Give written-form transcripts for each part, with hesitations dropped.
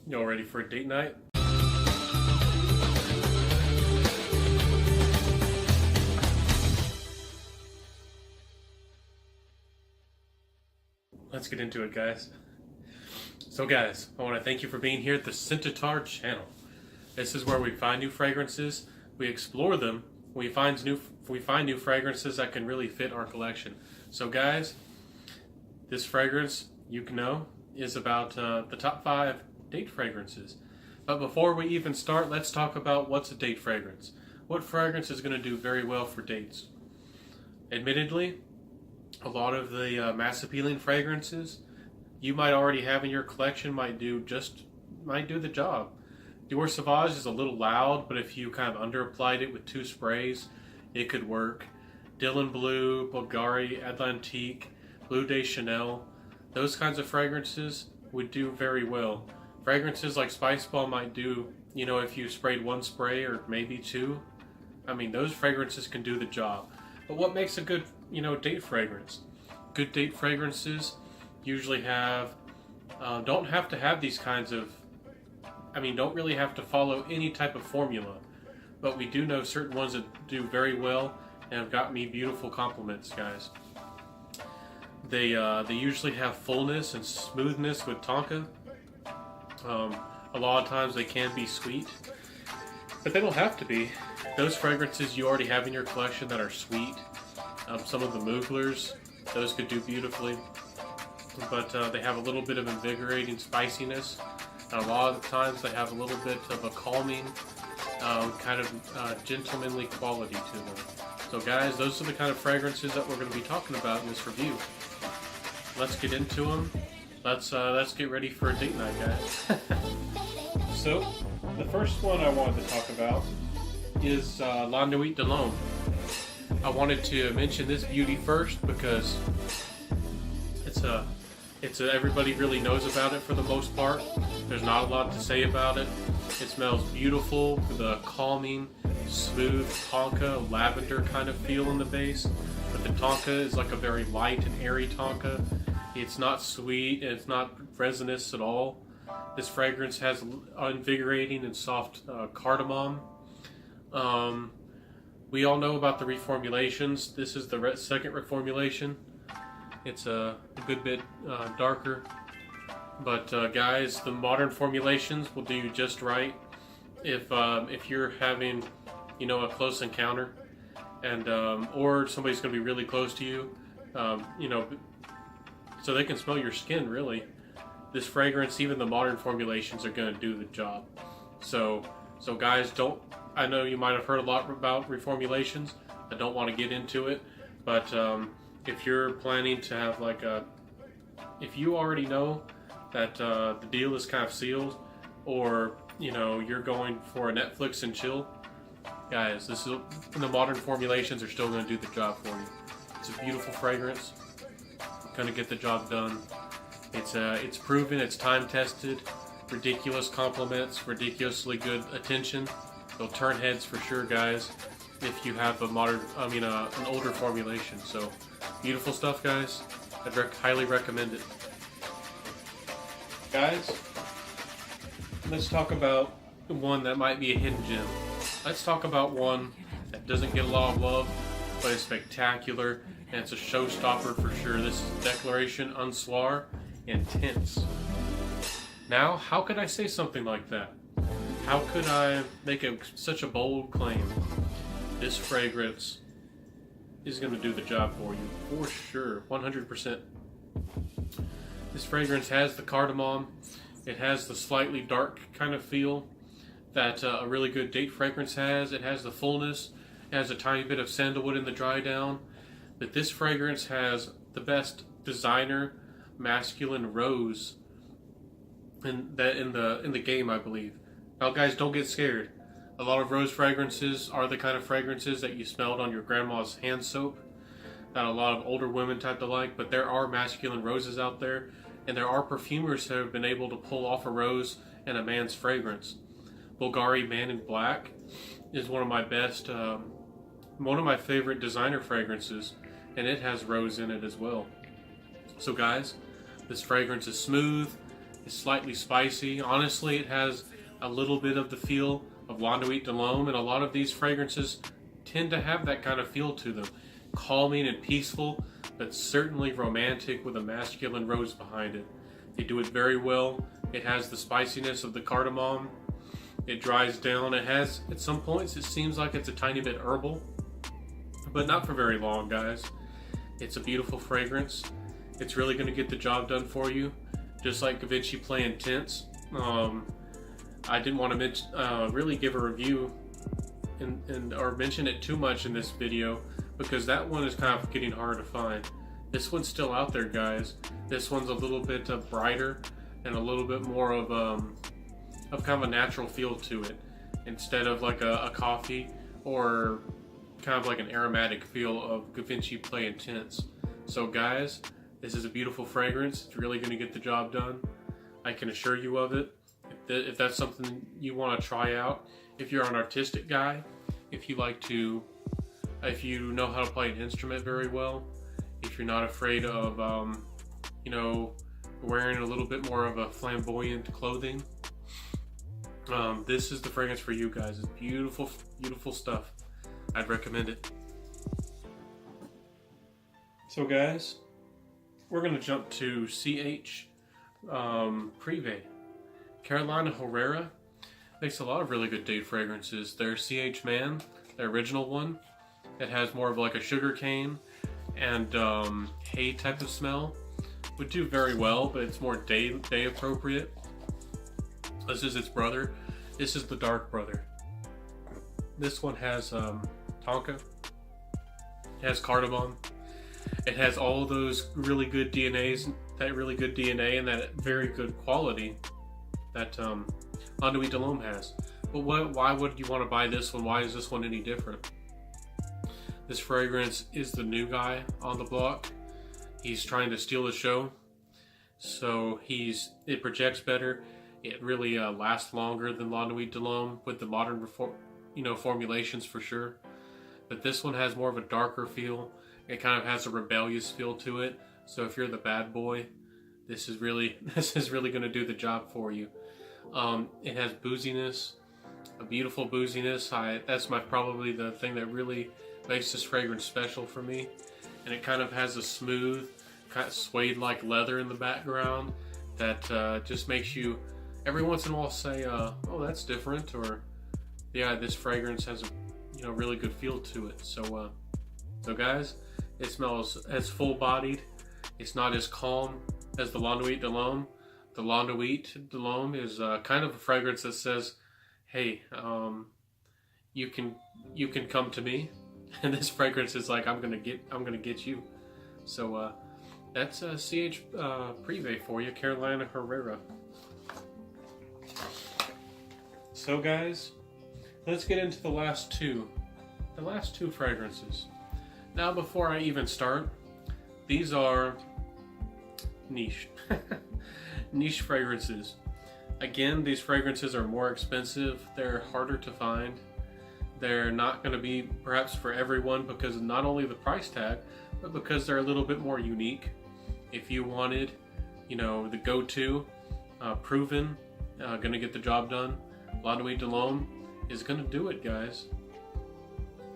Y'all ready for a date night? Let's get into it, guys. So guys, I want to thank you for being here at the Scentaur channel. This is where we find new fragrances, we explore them, we find new fragrances that can really fit our collection. So guys, this fragrance, you can know, is about the top 5 date fragrances. But before we even start, let's talk about what's a date fragrance. What fragrance is going to do very well for dates? Admittedly, a lot of the mass appealing fragrances you might already have in your collection might do the job. Dior Sauvage is a little loud, but if you kind of under applied it with 2 sprays, it could work. Dylan Blue, Bulgari, Atlantique, Bleu de Chanel, those kinds of fragrances would do very well. Fragrances like Spice Bomb might do, if you sprayed 1 spray or maybe 2. I mean, those fragrances can do the job. But what makes a good, date fragrance? Good date fragrances usually don't have to have these kinds of, don't really have to follow any type of formula. But we do know certain ones that do very well and have got me beautiful compliments, guys. They usually have fullness and smoothness with tonka. A lot of times they can be sweet, but they don't have to be. Those fragrances you already have in your collection that are sweet, some of the Muglers, those could do beautifully, but they have a little bit of invigorating spiciness, and a lot of the times they have a little bit of a calming, gentlemanly quality to them. So guys, those are the kind of fragrances that we're going to be talking about in this review. Let's get into them. Let's get ready for a date night, guys. So, the first one I wanted to talk about is La Nuit de l'Homme. I wanted to mention this beauty first because everybody really knows about it for the most part. There's not a lot to say about it. It smells beautiful with a calming, smooth tonka, lavender kind of feel in the base. But the tonka is like a very light and airy tonka. It's not sweet and it's not resinous at all. This fragrance has invigorating and soft cardamom. We all know about the reformulations. This is the second reformulation. It's a good bit darker. But guys, the modern formulations will do you just right if you're having, a close encounter, and or somebody's going to be really close to you, so they can smell your skin. Really, this fragrance, even the modern formulations, are going to do the job. So guys, I know you might have heard a lot about reformulations. I don't want to get into it, but if you're planning to have if you already know that the deal is kind of sealed, or you're going for a Netflix and chill, guys, the modern formulations are still going to do the job for you. It's a beautiful fragrance, going to get the job done. It's proven, it's time tested. Ridiculous compliments, ridiculously good attention. They'll turn heads for sure, guys, if you have an older formulation. So beautiful stuff, guys. I'd highly recommend it. Guys, let's talk about one that might be a hidden gem. Let's talk about one that doesn't get a lot of love, but is spectacular, and it's a showstopper for sure. This is Declaration Un Soir Intense. Now, how could I say something like that? How could I make such a bold claim? This fragrance is going to do the job for you, for sure, 100%. This fragrance has the cardamom. It has the slightly dark kind of feel that a really good date fragrance has. It has the fullness. It has a tiny bit of sandalwood in the dry down. But this fragrance has the best designer masculine rose in the game, I believe. Now, guys, don't get scared. A lot of rose fragrances are the kind of fragrances that you smelled on your grandma's hand soap that a lot of older women type to like, but there are masculine roses out there, and there are perfumers that have been able to pull off a rose in a man's fragrance. Bulgari Man in Black is one of my favorite designer fragrances, and it has rose in it as well. So guys, this fragrance is smooth, It's slightly spicy. Honestly, it has a little bit of the feel of L'Enduit de l'Homme, and a lot of these fragrances tend to have that kind of feel to them. Calming and peaceful, but certainly romantic with a masculine rose behind it. They do it very well. It has the spiciness of the cardamom. It dries down. It has, at some points, it seems like it's a tiny bit herbal, but not for very long, guys. It's a beautiful fragrance. It's really going to get the job done for you, just like Givenchy Play Intense. I didn't want to really give a review or mention it too much in this video, because that one is kind of getting hard to find. This one's still out there, guys. This one's a little bit brighter and a little bit more of kind of a natural feel to it, instead of like a coffee or kind of like an aromatic feel of Givenchy Play Intense. So guys, this is a beautiful fragrance. It's really going to get the job done. I can assure you of it. If that's something you want to try out, if you're an artistic guy, if you know how to play an instrument very well, if you're not afraid of, wearing a little bit more of a flamboyant clothing, this is the fragrance for you guys. It's beautiful, beautiful stuff. I'd recommend it. So guys, we're going to jump to CH Privé. Carolina Herrera makes a lot of really good date fragrances. Their CH Man, the original one, it has more of like a sugar cane and hay type of smell. Would do very well, but it's more day appropriate. This is its brother. This is the dark brother. This one has tonka. It has cardamom. It has all those really good DNAs, that really good DNA and that very good quality that L'Enduit de l'Homme has. But why would you want to buy this one? Why is this one any different? This fragrance is the new guy on the block. He's trying to steal the show. So it projects better. It really lasts longer than L'Enduit de l'Homme with the modern formulations for sure. But this one has more of a darker feel. It kind of has a rebellious feel to it. So if you're the bad boy, this is really going to do the job for you. It has booziness, a beautiful booziness. That's probably the thing that really makes this fragrance special for me. And it kind of has a smooth, kind of suede-like leather in the background that just makes you every once in a while say, "Oh, that's different," or "Yeah, this fragrance has a really good feel to it." So guys, it smells as full-bodied. It's not as calm as the L'Enduit de l'Homme. The L'Enduit de l'Homme is kind of a fragrance that says, "Hey, you can come to me," and this fragrance is like, "I'm gonna get you." So that's CH Privé for you, Carolina Herrera. So guys, let's get into the last two fragrances. Now, before I even start, these are niche. Niche fragrances. Again, these fragrances are more expensive. They're harder to find. They're not going to be perhaps for everyone because of not only the price tag, but because they're a little bit more unique. If you wanted, the go-to, proven, going to get the job done, L'Enduit de l'Homme is going to do it, guys.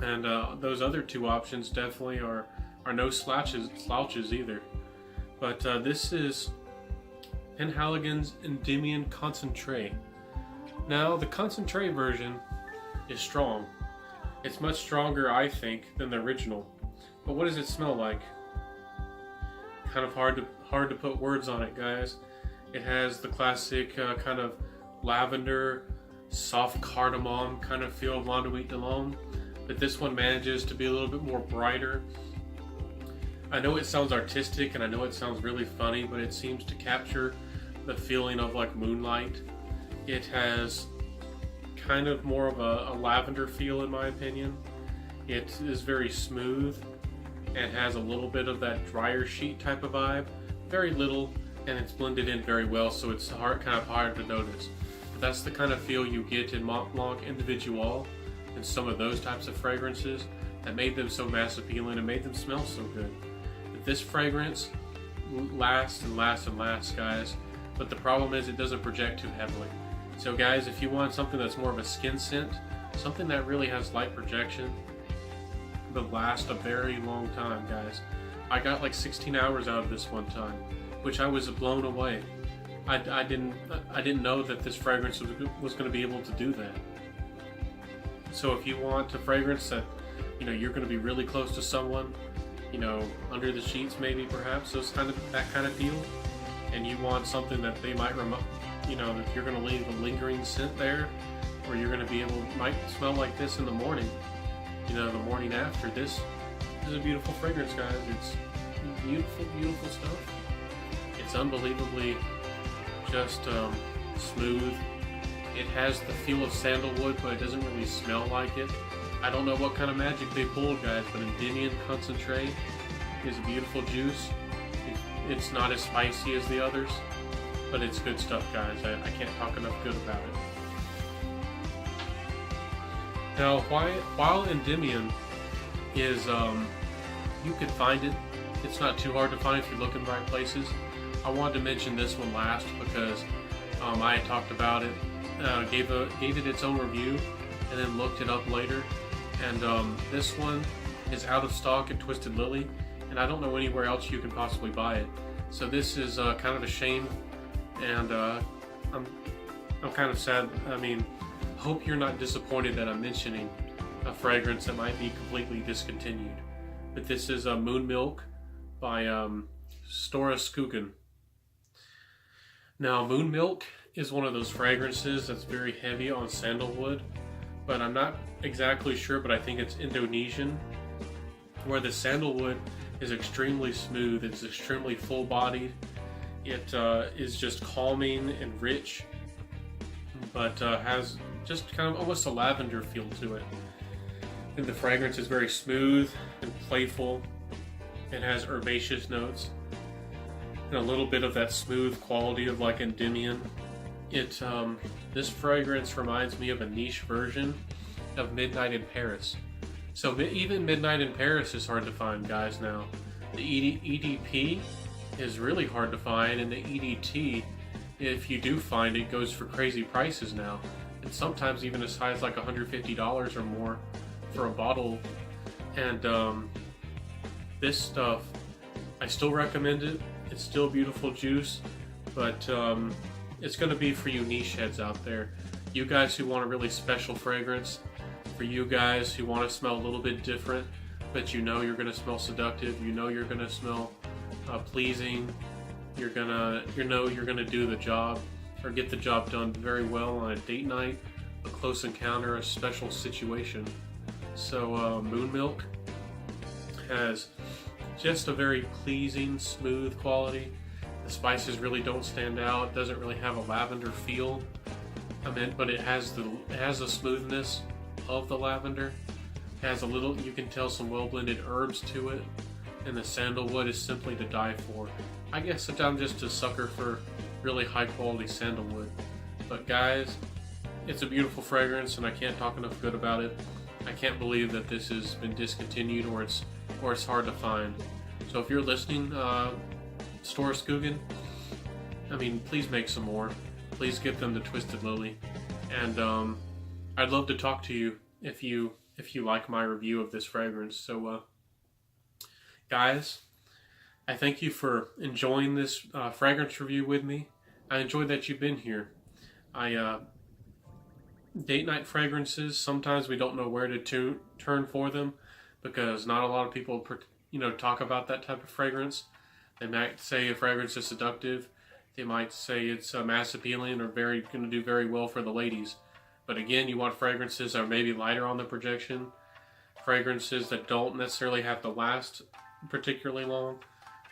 And those other two options definitely are no slouches either. But this is Penhaligon's Endymion Concentrate. Now, the Concentrate version is strong. It's much stronger, I think, than the original. But what does it smell like? Kind of hard to put words on it, guys. It has the classic kind of lavender, soft cardamom kind of feel of L'Enduit de l'Homme, but this one manages to be a little bit more brighter. I know it sounds artistic and I know it sounds really funny, but it seems to capture the feeling of like moonlight. It has kind of more of a lavender feel, in my opinion. It is very smooth and has a little bit of that dryer sheet type of vibe. Very little, and it's blended in very well, so it's kind of hard to notice. But that's the kind of feel you get in Mont Blanc Individual and some of those types of fragrances that made them so mass appealing and made them smell so good. But this fragrance lasts and lasts and lasts, guys. but the problem is it doesn't project too heavily. So guys, if you want something that's more of a skin scent, something that really has light projection, but last a very long time, guys. I got like 16 hours out of this one time, which I was blown away. I didn't know that this fragrance was going to be able to do that. So if you want a fragrance that, you know, you're going to be really close to someone, you know, under the sheets maybe, perhaps, that kind of feel, and you want something that they might you know, if you're going to leave a lingering scent there, or you're going to be might smell like this in the morning, you know, the morning after. This is a beautiful fragrance, guys. It's beautiful, beautiful stuff. It's unbelievably just smooth. It has the feel of sandalwood, but it doesn't really smell like it. I don't know what kind of magic they pulled, guys, but Endymion Concentrate is a beautiful juice. It's not as spicy as the others, but it's good stuff, guys. I can't talk enough good about it. Now, while Endymion is, you could find it. It's not too hard to find if you look in the right places. I wanted to mention this one last because I had talked about it, gave it its own review, and then looked it up later. And this one is out of stock at Twisted Lily, and I don't know anywhere else you can possibly buy it. So this is kind of a shame, and I'm kind of sad. I mean, hope you're not disappointed that I'm mentioning a fragrance that might be completely discontinued. But this is Moon Milk by Stora Skogen. Now, Moon Milk is one of those fragrances that's very heavy on sandalwood, but I'm not exactly sure, but I think it's Indonesian, where the sandalwood is extremely smooth. It's extremely full-bodied. It is just calming and rich, but has just kind of almost a lavender feel to it. And the fragrance is very smooth and playful. It has herbaceous notes and a little bit of that smooth quality of like Endymion. This fragrance reminds me of a niche version of Midnight in Paris. So even Midnight in Paris is hard to find, guys, now. The EDP is really hard to find, and the EDT, if you do find it, goes for crazy prices now. And sometimes even as high as like $150 or more for a bottle. And this stuff, I still recommend it. It's still beautiful juice, but it's going to be for you niche heads out there. You guys who want a really special fragrance, for you guys who want to smell a little bit different, but you know you're going to smell seductive, you know you're going to smell pleasing, you're going to do the job or get the job done very well on a date night, a close encounter, a special situation. So Moon Milk has just a very pleasing, smooth quality. The spices really don't stand out. It doesn't really have a lavender feel. But it has the smoothness of the lavender. It has a little, you can tell, some well-blended herbs to it, and the sandalwood is simply to die for. I guess that I'm just a sucker for really high-quality sandalwood. But guys, it's a beautiful fragrance, and I can't talk enough good about it. I can't believe that this has been discontinued, or it's hard to find. So if you're listening, Stora Skogen, I mean, please make some more. Please give them the Twisted Lily, and I'd love to talk to you if you like my review of this fragrance. So, guys, I thank you for enjoying this fragrance review with me. I enjoyed that you've been here. Date night fragrances, sometimes we don't know where to turn for them, because not a lot of people, talk about that type of fragrance. They might say a fragrance is seductive. They might say it's mass appealing or going to do very well for the ladies. But again, you want fragrances that are maybe lighter on the projection, fragrances that don't necessarily have to last particularly long,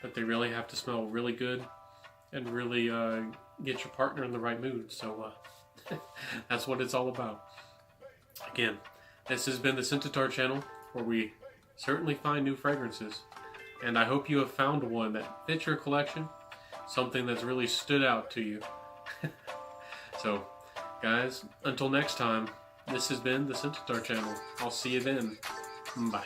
but they really have to smell really good and really get your partner in the right mood. So that's what it's all about. Again, this has been the Scentatar channel, where we certainly find new fragrances. And I hope you have found one that fits your collection, something that's really stood out to you. So, guys, until next time, this has been the Scentatar channel. I'll see you then. Bye.